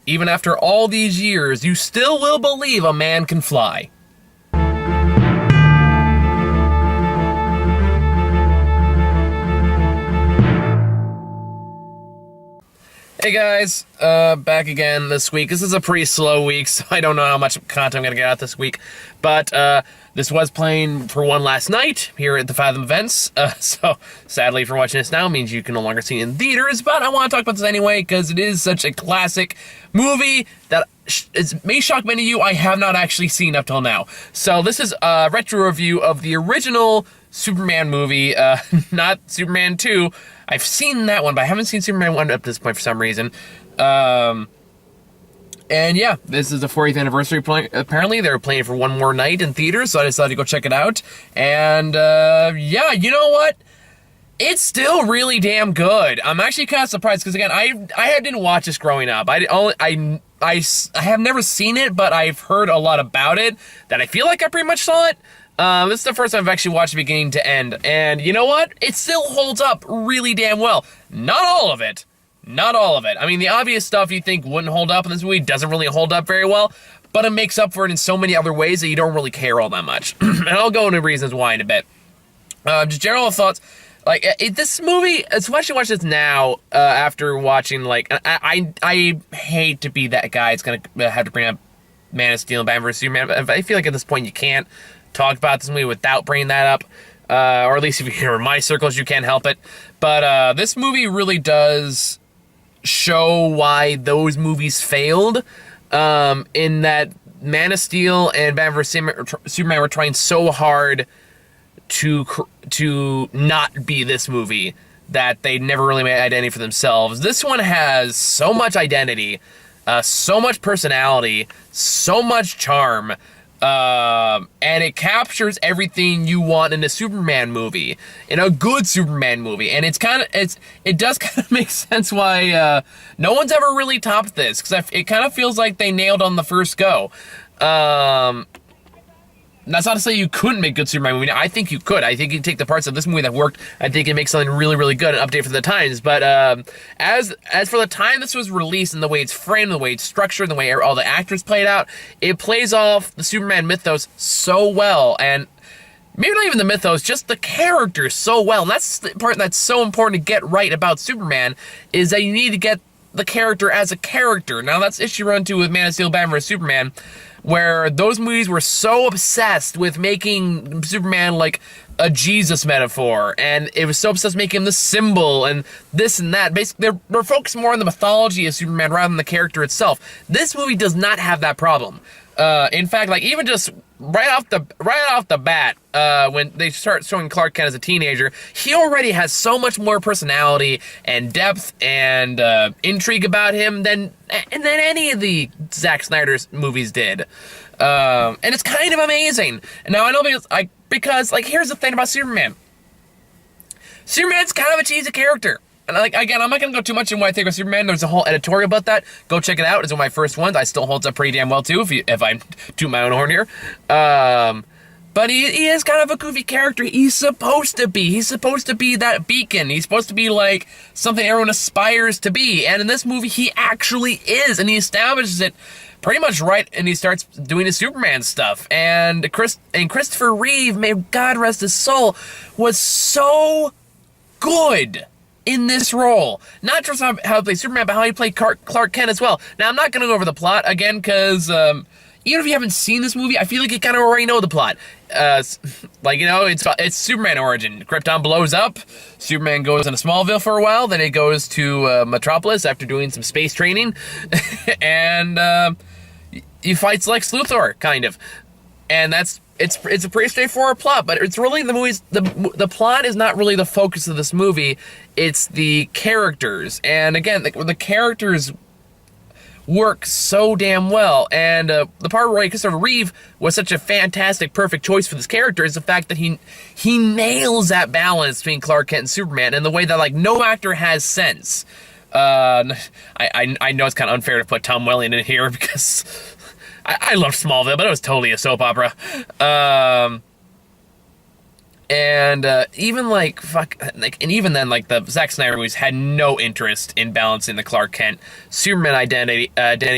Even after all these years, you still will believe a man can fly. Hey guys, back again this week. This is a pretty slow week, so I don't know how much content I'm going to get out this week. But this was playing for one last night here at the Fathom events. So sadly, if you're watching this now, it means you can no longer see it in theaters. But I want to talk about this anyway, because it is such a classic movie that may shock many of you I have not actually seen up till now. So this is a retro review of the original Superman movie, not Superman 2. I've seen that one, but I haven't seen Superman 1 up to this point for some reason. And yeah, this is the 40th anniversary apparently. They're playing for one more night in theaters, so I decided to go check it out. And yeah, you know what? It's still really damn good. I'm actually kind of surprised, because again, I didn't watch this growing up. I have never seen it, but I've heard a lot about it, that I feel like I pretty much saw it. This is the first time I've actually watched it beginning to end, and you know what? It still holds up really damn well. Not all of it. Not all of it. I mean, the obvious stuff you think wouldn't hold up in this movie doesn't really hold up very well, but it makes up for it in so many other ways that you don't really care all that much. And I'll go into reasons why in a bit. Just general thoughts. Like, this movie, especially watch this now, after watching, like, I hate to be that guy that's gonna have to bring up Man of Steel and Batman vs. Superman. I feel like at this point you can't talk about this movie without bringing that up, or at least if you're in my circles, you can't help it. But this movie really does show why those movies failed, in that Man of Steel and Batman vs. Superman were trying so hard to not be this movie that they never really made identity for themselves. This one has so much identity, so much personality, so much charm, and it captures everything you want in a Superman movie, in a good Superman movie, and it does kind of make sense why no one's ever really topped this, because it kind of feels like they nailed on the first go. That's not to say you couldn't make good Superman movie. I think you could. I think you take the parts of this movie that worked, I think it makes something really, really good and update for the times. But as for the time this was released, and the way it's framed, the way it's structured, the way all the actors played out, it plays off the Superman mythos so well. And maybe not even the mythos, just the characters so well. And that's the part that's so important to get right about Superman, is that you need to get the character as a character. Now, that's issue run into with Man of Steel, Batman vs. Superman, where those movies were so obsessed with making Superman like a Jesus metaphor, and it was so obsessed with making him the symbol and this and that. Basically, they're focused more on the mythology of Superman rather than the character itself. This movie does not have that problem. In fact, like, even just right off the bat, when they start showing Clark Kent as a teenager, he already has so much more personality and depth and intrigue about him than any of the Zack Snyder's movies did. And it's kind of amazing. And now I know because here's the thing about Superman. Superman's kind of a cheesy character. And again, I'm not going to go too much in what I think of Superman. There's a whole editorial about that. Go check it out. It's one of my first ones. I still holds up pretty damn well, too, if I toot my own horn here. But he is kind of a goofy character. He's supposed to be. He's supposed to be that beacon. He's supposed to be, like, something everyone aspires to be. And in this movie, he actually is. And he establishes it pretty much right, and he starts doing his Superman stuff. And Christopher Reeve, may God rest his soul, was so good in this role. Not just how he played Superman, but how he played Clark Kent as well. Now, I'm not going to go over the plot again, because even if you haven't seen this movie, I feel like you kind of already know the plot. It's Superman origin. Krypton blows up, Superman goes into Smallville for a while, then he goes to Metropolis after doing some space training, and he fights Lex Luthor, kind of. And it's a pretty straightforward plot, but it's really the plot is not really the focus of this movie. It's the characters, and again, the characters work so damn well. And the part where Christopher Reeve was such a fantastic, perfect choice for this character is the fact that he nails that balance between Clark Kent and Superman in the way that no actor has since. I know it's kind of unfair to put Tom Welling in here because I love Smallville, but it was totally a soap opera. And even like and even then, like the Zack Snyder movies had no interest in balancing the Clark Kent Superman identity.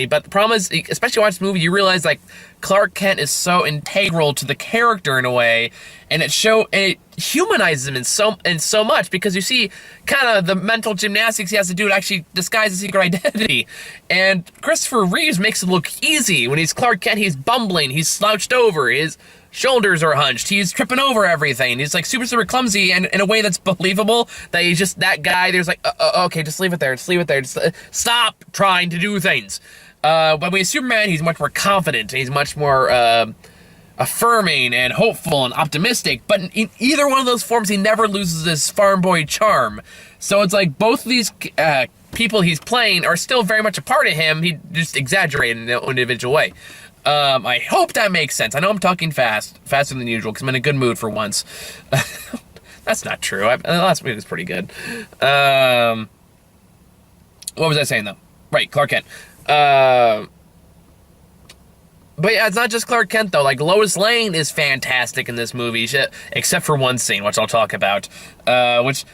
But the problem is, especially watching this movie, you realize like Clark Kent is so integral to the character in a way, and it humanizes him in so much, because you see kind of the mental gymnastics he has to do to actually disguise his secret identity. And Christopher Reeves makes it look easy. When he's Clark Kent, he's bumbling, he's slouched over, his shoulders are hunched, he's tripping over everything, he's like super clumsy, and in a way that's believable, that he's just that guy. There's like, okay, just leave it there, just stop trying to do things. But when he's Superman, he's much more confident, he's much more affirming and hopeful and optimistic, but in either one of those forms, he never loses his farm boy charm. So it's like both of these people he's playing are still very much a part of him, he just exaggerated in their own individual way. I hope that makes sense. I know I'm talking faster than usual, because I'm in a good mood for once. That's not true. The last movie was pretty good. What was I saying, though? Right, Clark Kent. But yeah, it's not just Clark Kent, though. Like, Lois Lane is fantastic in this movie, except for one scene, which I'll talk about. Which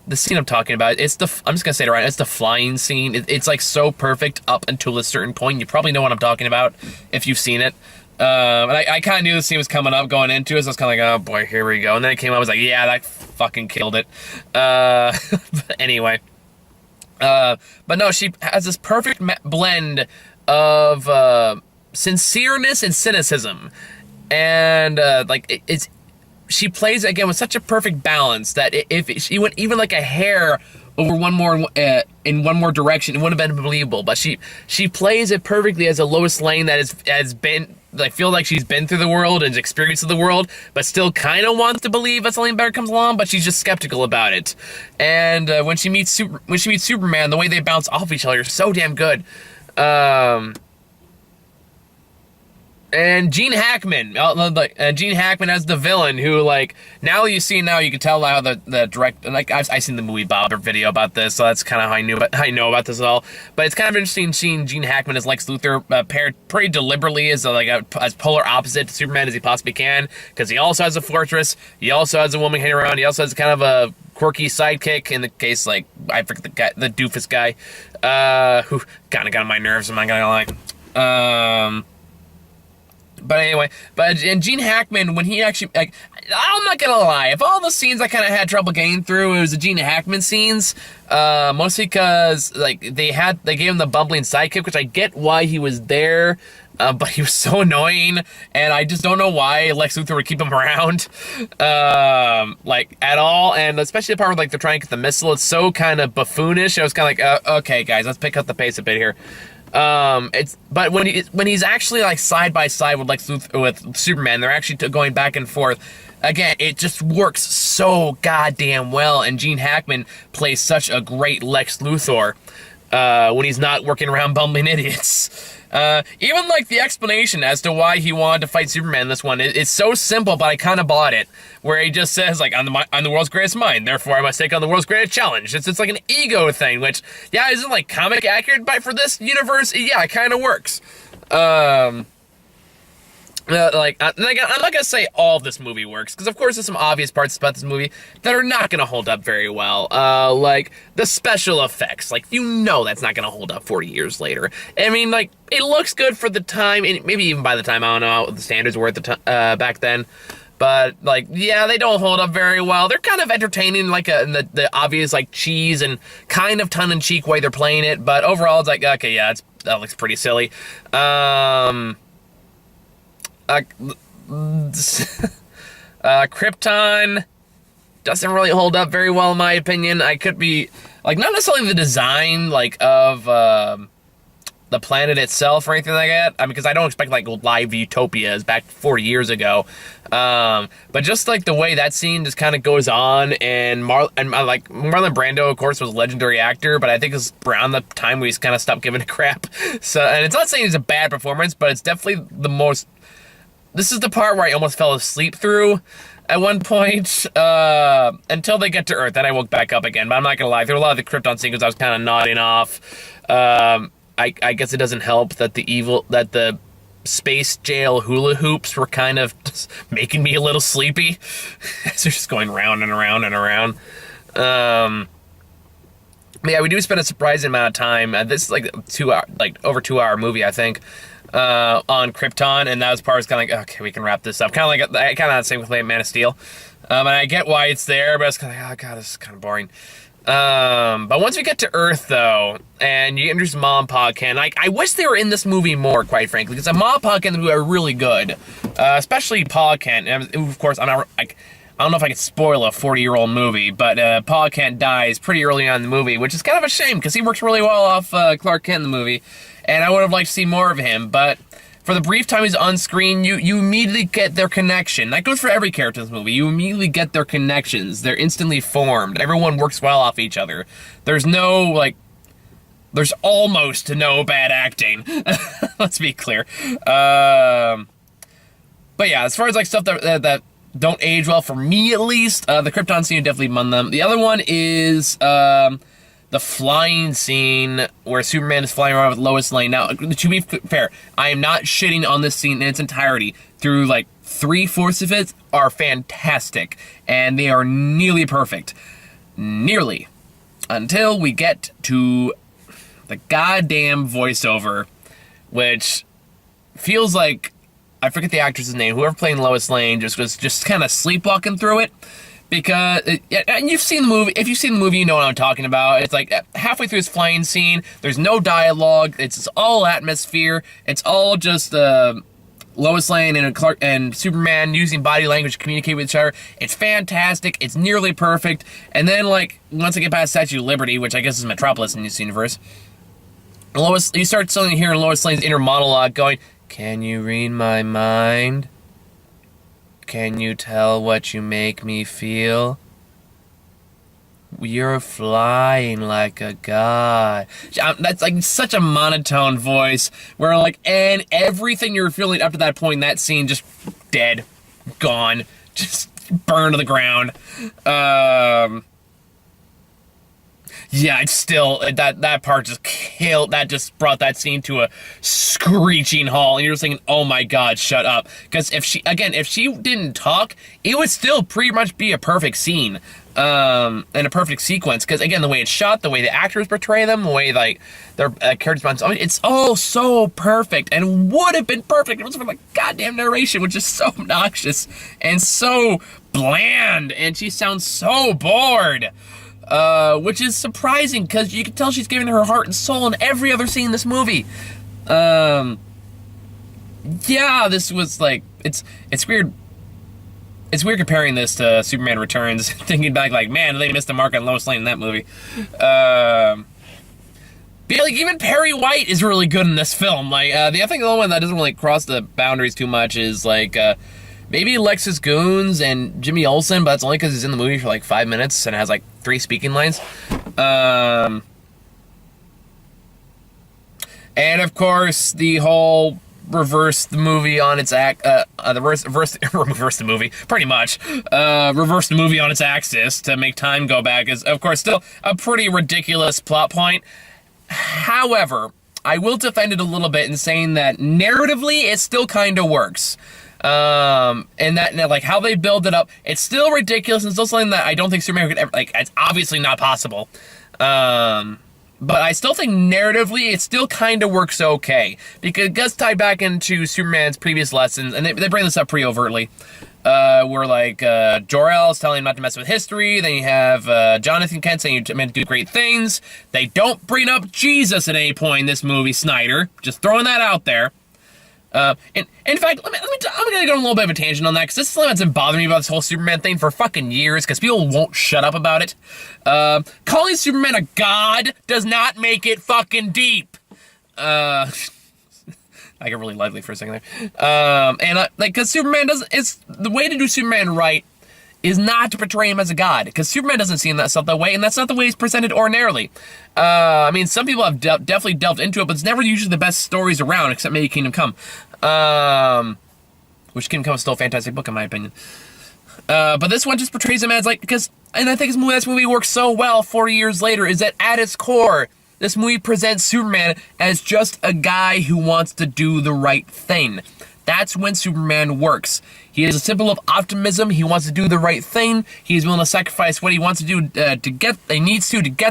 the scene I'm talking about, I'm just gonna say it right, it's the flying scene. It's like so perfect up until a certain point. You probably know what I'm talking about if you've seen it. And I kind of knew the scene was coming up going into it, so I was kind of like, oh boy, here we go. And then it came out, I was like, yeah, that fucking killed it. But anyway. But no, she has this perfect blend of sincereness and cynicism. And she plays again with such a perfect balance that if she went even like a hair over one more in one more direction, it wouldn't have been believable. But she plays it perfectly as a Lois Lane that has been, like, feel like she's been through the world and experienced the world, but still kind of wants to believe that something better comes along, but she's just skeptical about it. And when she meets Superman, the way they bounce off each other is so damn good. And Gene Hackman as the villain, who, like, now you can tell how the direct, like, I've seen the movie Bob video about this, so that's kind of how I know about this at all. But it's kind of interesting seeing Gene Hackman as Lex Luthor paired pretty deliberately as as polar opposite to Superman as he possibly can, because he also has a fortress, he also has a woman hanging around, he also has kind of a quirky sidekick, in the case, like, I forget the doofus guy, who kind of got on my nerves, I'm not gonna lie. But anyway, and Gene Hackman, when he actually, like, I'm not gonna lie, if all the scenes I kind of had trouble getting through, it was the Gene Hackman scenes, mostly because, like, they gave him the bumbling sidekick, which I get why he was there, but he was so annoying, and I just don't know why Lex Luthor would keep him around, like, at all, and especially the part where, like, they're trying to get the missile, it's so kind of buffoonish. I was kind of like, okay, guys, let's pick up the pace a bit here. But when he's actually, like, side by side with Lex Luthor, with Superman, they're actually going back and forth. Again, it just works so goddamn well, and Gene Hackman plays such a great Lex Luthor when he's not working around bumbling idiots. Even, like, the explanation as to why he wanted to fight Superman in this one, it's so simple, but I kind of bought it. Where he just says, like, I'm the world's greatest mind, therefore I must take on the world's greatest challenge. It's like an ego thing, which, yeah, isn't, like, comic accurate, but for this universe, yeah, it kind of works. Like, I'm not gonna say all of this movie works, because of course there's some obvious parts about this movie that are not gonna hold up very well. Like, the special effects, like, that's not gonna hold up 40 years later. I mean, like, it looks good for the time, and maybe even by the time, I don't know what the standards were at the back then. But, like, yeah, they don't hold up very well. They're kind of entertaining, like, in the obvious, like, cheese and kind of tongue-in-cheek way they're playing it, but overall it's like, okay, yeah, that looks pretty silly. Krypton doesn't really hold up very well in my opinion. I could be, like, not necessarily the design, like, of the planet itself or anything like that. I mean, because I don't expect, like, live utopias back 40 years ago. But just, like, the way that scene just kind of goes on, and like, Marlon Brando, of course, was a legendary actor, but I think it's around the time we kind of stopped giving a crap. So, and it's not saying it's a bad performance, but it's definitely the most. This is the part where I almost fell asleep through at one point, until they get to Earth. Then I woke back up again, but I'm not gonna lie, there were a lot of the Krypton sequences I was kind of nodding off. I guess it doesn't help that the space jail hula hoops were kind of just making me a little sleepy. As they're just going round and around and around. Yeah, we do spend a surprising amount of time. This is like over 2 hour movie, I think, on Krypton, and that was part was kind of like, okay, we can wrap this up. Kind of the same with Man of Steel. And I get why it's there, but it's kind of like, oh god, this is kind of boring. But once we get to Earth, though, and you introduce Mom and Pa Kent, I wish they were in this movie more, quite frankly, because Mom and Pa Kent are really good, especially Pa Kent. And of course, I don't know if I could spoil a 40-year-old movie, but Pa Kent dies pretty early on in the movie, which is kind of a shame, because he works really well off Clark Kent in the movie, and I would have liked to see more of him, but for the brief time he's on screen, you immediately get their connection. That goes for every character in this movie. You immediately get their connections. They're instantly formed. Everyone works well off each other. There's there's almost no bad acting. Let's be clear. But yeah, as far as stuff that don't age well, for me at least, the Krypton scene definitely among them. The other one is the flying scene where Superman is flying around with Lois Lane. Now, to be fair, I am not shitting on this scene in its entirety. Through 3/4 of it are fantastic, and they are nearly perfect. Nearly. Until we get to the goddamn voiceover, which feels like, I forget the actress's name, whoever played Lois Lane just was kind of sleepwalking through it. Because, and you've seen the movie, if you've seen the movie, you know what I'm talking about. It's halfway through this flying scene, there's no dialogue, it's all atmosphere, it's all just Lois Lane and Clark and Superman using body language to communicate with each other. It's fantastic, it's nearly perfect, and then once I get past Statue of Liberty, which I guess is Metropolis in this universe, you start suddenly hearing Lois Lane's inner monologue going, "Can you read my mind? Can you tell what you make me feel? You're flying like a god." That's such a monotone voice where and everything you're feeling up to that point in that scene just dead, gone, just burned to the ground. Yeah, it's still, that part just killed, that just brought that scene to a screeching halt, and you're just thinking, oh my god, shut up. Because if she didn't talk, it would still pretty much be a perfect scene, and a perfect sequence, because again, the way it's shot, the way the actors portray them, the way, their characters, it's all so perfect, and would have been perfect if it was for goddamn narration, which is so obnoxious, and so bland, and she sounds so bored. Which is surprising, because you can tell she's giving her heart and soul in every other scene in this movie. Yeah, this was it's weird. It's weird comparing this to Superman Returns, thinking back man, they missed the mark on Lois Lane in that movie. But even Perry White is really good in this film. The other one that doesn't really cross the boundaries too much is maybe Lexus Goons and Jimmy Olsen, but that's only because he's in the movie for 5 minutes and has 3 speaking lines. And of course, the whole reverse the movie on its reverse the movie, pretty much. Reverse the movie on its axis to make time go back is, of course, still a pretty ridiculous plot point. However, I will defend it a little bit in saying that narratively, it still kind of works. And that, how they build it up, it's still ridiculous and still something that I don't think Superman could ever, it's obviously not possible. But I still think narratively, it still kind of works okay. Because it does tie back into Superman's previous lessons, and they bring this up pretty overtly. Where, Jor-El is telling him not to mess with history, then you have, Jonathan Kent saying you're meant to do great things. They don't bring up Jesus at any point in this movie, Snyder. Just throwing that out there. And in fact, I'm gonna go on a little bit of a tangent on that, because this is something that's been bothering me about this whole Superman thing for fucking years, because people won't shut up about it. Calling Superman a god does not make it fucking deep. I got really lively for a second there. Because Superman it's the way to do Superman right is not to portray him as a god, because Superman doesn't see himself that way, and that's not the way he's presented ordinarily. Some people have definitely delved into it, but it's never usually the best stories around, except maybe Kingdom Come. Which Kingdom Come is still a fantastic book, in my opinion. But this one just portrays him as, and I think this movie works so well 40 years later, is that at its core, This movie presents Superman as just a guy who wants to do the right thing. That's when Superman works. He is a symbol of optimism. He wants to do the right thing. He's willing to sacrifice what he wants to do to get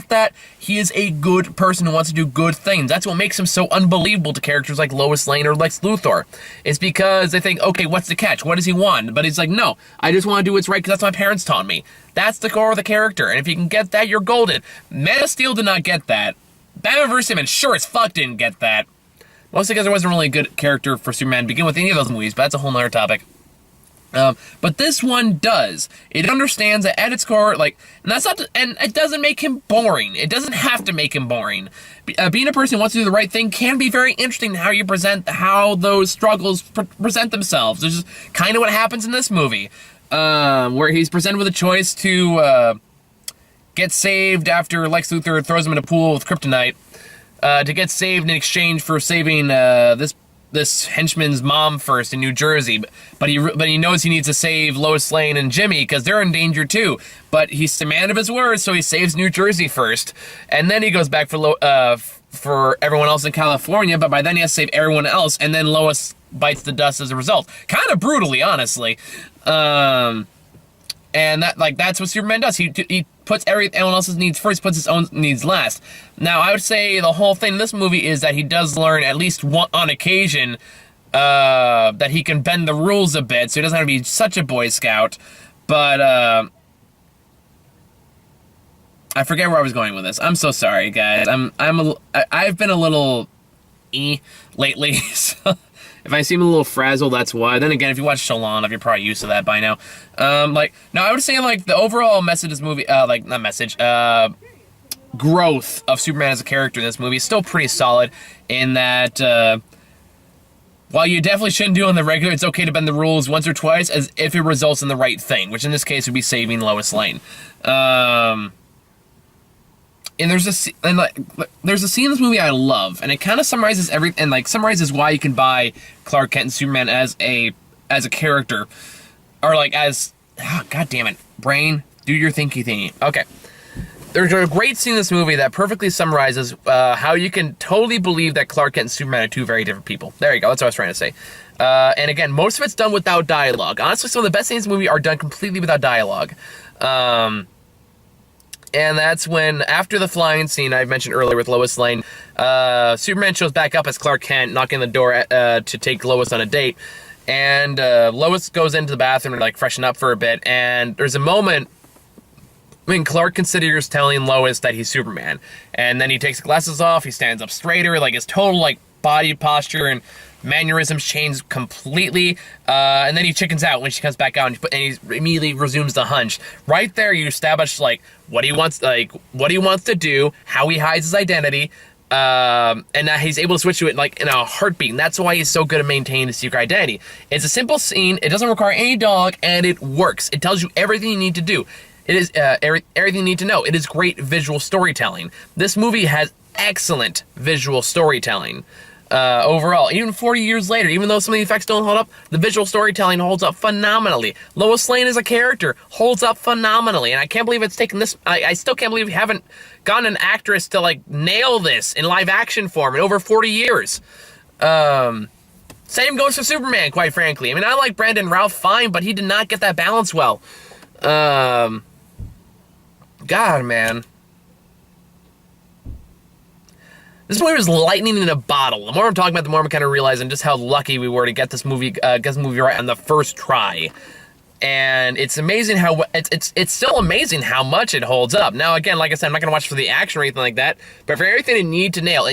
that. He is a good person who wants to do good things. That's what makes him so unbelievable to characters like Lois Lane or Lex Luthor. It's because they think, okay, what's the catch? What does he want? But he's like, no, I just want to do what's right because that's what my parents taught me. That's the core of the character. And if you can get that, you're golden. Man of Steel did not get that. Batman vs. Superman sure as fuck didn't get that. Mostly because there wasn't really a good character for Superman to begin with any of those movies, but that's a whole nother topic. But this one does. It understands that at its core, like, and that's not, and it doesn't make him boring. It doesn't have to make him boring. Being a person who wants to do the right thing can be very interesting in how you present, how those struggles present themselves. This is kind of what happens in this movie, where he's presented with a choice to get saved after Lex Luthor throws him in a pool with kryptonite. To get saved in exchange for saving this henchman's mom first in New Jersey, but he knows he needs to save Lois Lane and Jimmy because they're in danger too. But he's the man of his word, so he saves New Jersey first, and then he goes back for everyone else in California. But by then he has to save everyone else, and then Lois bites the dust as a result. Kind of brutally, honestly. And that's what Superman does. He puts everyone else's needs first, puts his own needs last. Now, I would say the whole thing in this movie is that he does learn, at least on occasion, that he can bend the rules a bit, so he doesn't have to be such a Boy Scout. But, I forget where I was going with this. I'm so sorry, guys. I've been a little lately, so if I seem a little frazzled, that's why. Then again, if you watch Shalon, you're probably used to that by now. I would say, like, the overall message of this movie, growth of Superman as a character in this movie is still pretty solid in that, while you definitely shouldn't do on the regular, it's okay to bend the rules once or twice as if it results in the right thing, which in this case would be saving Lois Lane. And there's a scene in this movie I love, and it kind of summarizes everything, and like summarizes why you can buy Clark Kent and Superman as a character, or like as, God damn it, brain, do your thinky thingy. Okay, there's a great scene in this movie that perfectly summarizes how you can totally believe that Clark Kent and Superman are two very different people. There you go, that's what I was trying to say. And again, most of it's done without dialogue. Honestly, some of the best scenes in the movie are done completely without dialogue. And that's when, after the flying scene I mentioned earlier with Lois Lane, Superman shows back up as Clark Kent, knocking on the door to take Lois on a date. And Lois goes into the bathroom to, like, freshen up for a bit. And there's a moment when Clark considers telling Lois that he's Superman. And then he takes the glasses off, he stands up straighter, like, his total, like, body posture and mannerisms change completely, and then he chickens out when she comes back out, and he immediately resumes the hunch. Right there, you establish like what he wants to do, how he hides his identity, and now he's able to switch to it like in a heartbeat. And that's why he's so good at maintaining his secret identity. It's a simple scene. It doesn't require any dialogue, and it works. It tells you everything you need to do. It is everything you need to know. It is great visual storytelling. This movie has excellent visual storytelling. Overall, even 40 years later, even though some of the effects don't hold up, the visual storytelling holds up phenomenally. Lois Lane as a character holds up phenomenally, and I can't believe it's taken this. I still can't believe we haven't gotten an actress to like nail this in live action form in over 40 years. Same goes for Superman, quite frankly. I mean, I like Brandon Routh fine, but he did not get that balance well. God, man. This movie was lightning in a bottle. The more I'm talking about, the more I'm kind of realizing just how lucky we were to get this movie right on the first try. And it's amazing how it's still amazing how much it holds up. Now, again, like I said, I'm not going to watch for the action or anything like that, but for everything it need to nail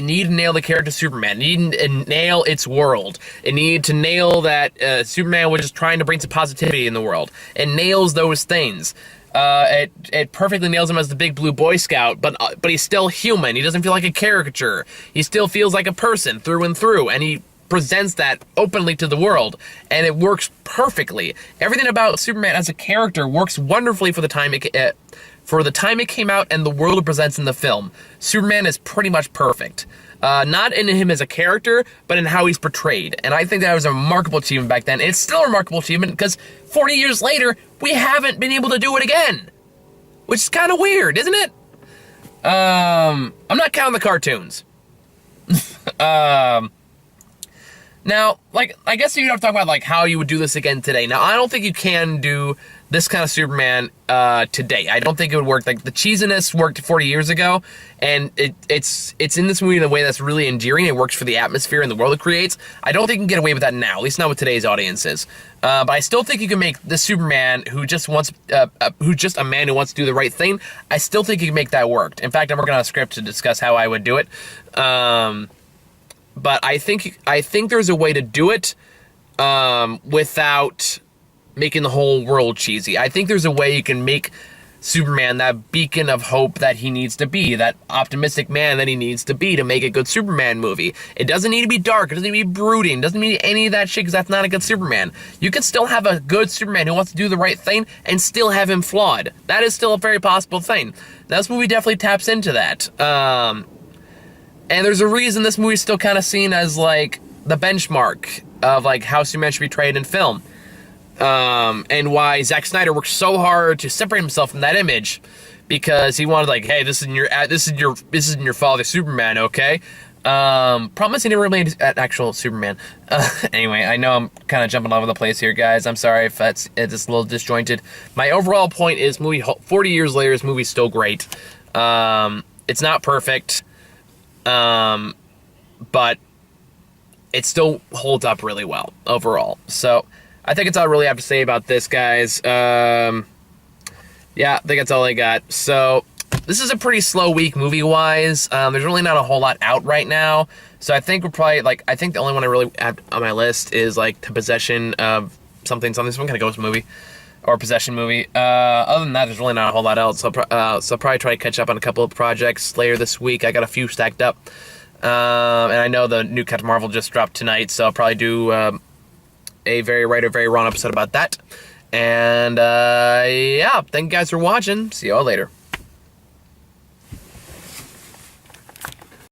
the character Superman. It need to nail its world. It need to nail that Superman was just trying to bring some positivity in the world. It nails those things. It perfectly nails him as the big blue Boy Scout, but he's still human. He doesn't feel like a caricature. He still feels like a person through and through, and he presents that openly to the world, and it works perfectly. Everything about Superman as a character works wonderfully for the time it came out and the world it presents in the film. Superman is pretty much perfect. Not in him as a character, but in how he's portrayed. And I think that was a remarkable achievement back then. And it's still a remarkable achievement because 40 years later, we haven't been able to do it again. Which is kind of weird, isn't it? I'm not counting the cartoons. Now, like, I guess you'd have to talk about, like, how you would do this again today. Now, I don't think you can do this kind of Superman today. I don't think it would work. Like, the cheesiness worked 40 years ago, and it's in this movie in a way that's really endearing. It works for the atmosphere and the world it creates. I don't think you can get away with that now, at least not with today's audiences. But I still think you can make this Superman who's just a man who wants to do the right thing. I still think you can make that work. In fact, I'm working on a script to discuss how I would do it. But I think there's a way to do it without making the whole world cheesy. I think there's a way you can make Superman that beacon of hope that he needs to be, that optimistic man that he needs to be to make a good Superman movie. It doesn't need to be dark. It doesn't need to be brooding. It doesn't need any of that shit because that's not a good Superman. You can still have a good Superman who wants to do the right thing and still have him flawed. That is still a very possible thing. Now, this movie definitely taps into that. And there's a reason this movie's still kind of seen as, like, the benchmark of, like, how Superman should be portrayed in film. And why Zack Snyder worked so hard to separate himself from that image. Because he wanted, like, hey, this isn't your father Superman, okay? Promise he never really made an actual Superman. Anyway, I know I'm kind of jumping all over the place here, guys. I'm sorry if it's a little disjointed. My overall point is, 40 years later, this movie's still great. It's not perfect. But it still holds up really well overall. So I think it's all I really have to say about this, guys. Yeah, I think that's all I got. So this is a pretty slow week movie-wise. There's really not a whole lot out right now. So I think we're probably, like, I think the only one I really have on my list is, like, The Possession of something, some kind of ghost movie. Or Possession movie. Other than that, there's really not a whole lot else. So I'll probably try to catch up on a couple of projects later this week. I got a few stacked up. And I know the new Captain Marvel just dropped tonight, so I'll probably do a very right or very wrong episode about that. And yeah, thank you guys for watching. See you all later.